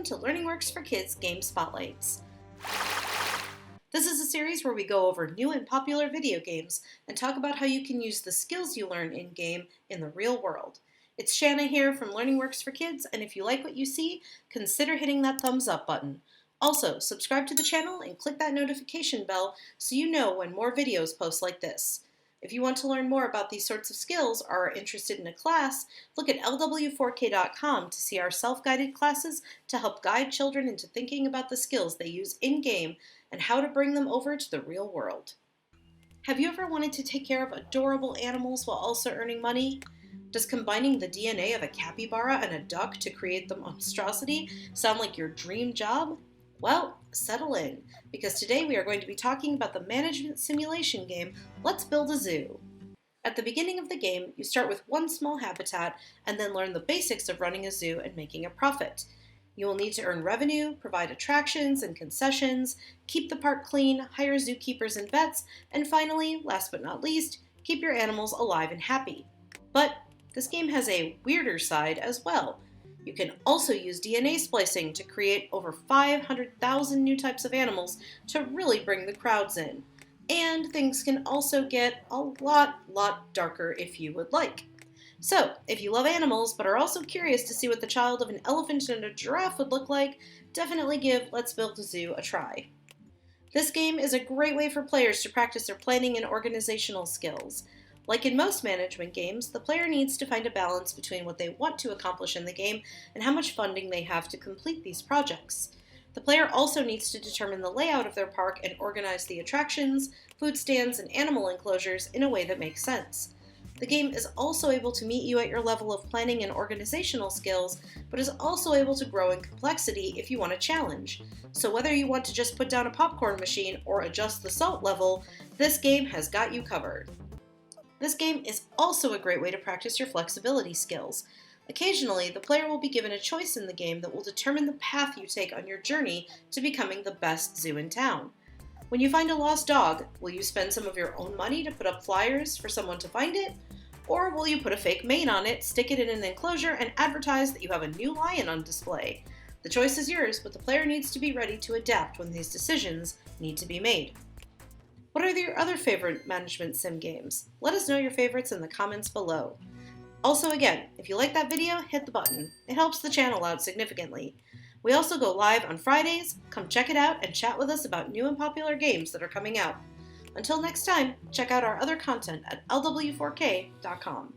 welcome to LearningWorks for Kids Game Spotlights. This is a series where we go over new and popular video games and talk about how you can use the skills you learn in-game in the real world. It's Shanna here from LearningWorks for Kids, and if you like what you see, consider hitting that thumbs up button. Also, subscribe to the channel and click that notification bell so you know when more videos post like this. If you want to learn more about these sorts of skills or are interested in a class, look at lw4k.com to see our self-guided classes to help guide children into thinking about the skills they use in-game and how to bring them over to the real world. Have you ever wanted to take care of adorable animals while also earning money? Does combining the DNA of a capybara and a duck to create the monstrosity sound like your dream job? Well, settle in, because today we are going to be talking about the management simulation game, Let's Build a Zoo. At the beginning of the game, you start with one small habitat and then learn the basics of running a zoo and making a profit. You will need to earn revenue, provide attractions and concessions, keep the park clean, hire zookeepers and vets, and finally, last but not least, keep your animals alive and happy. But this game has a weirder side as well. You can also use DNA splicing to create over 500,000 new types of animals to really bring the crowds in. And things can also get a lot darker if you would like. So, if you love animals but are also curious to see what the child of an elephant and a giraffe would look like, definitely give Let's Build a Zoo a try. This game is a great way for players to practice their planning and organizational skills. Like in most management games, the player needs to find a balance between what they want to accomplish in the game and how much funding they have to complete these projects. The player also needs to determine the layout of their park and organize the attractions, food stands, and animal enclosures in a way that makes sense. The game is also able to meet you at your level of planning and organizational skills, but is also able to grow in complexity if you want a challenge. So whether you want to just put down a popcorn machine or adjust the salt level, this game has got you covered. This game is also a great way to practice your flexibility skills. Occasionally, the player will be given a choice in the game that will determine the path you take on your journey to becoming the best zoo in town. When you find a lost dog, will you spend some of your own money to put up flyers for someone to find it? Or will you put a fake mane on it, stick it in an enclosure, and advertise that you have a new lion on display? The choice is yours, but the player needs to be ready to adapt when these decisions need to be made. What are your other favorite management sim games? Let us know your favorites in the comments below. Also again, if you like that video, hit the button. It helps the channel out significantly. We also go live on Fridays. Come check it out and chat with us about new and popular games that are coming out. Until next time, check out our other content at lw4k.com.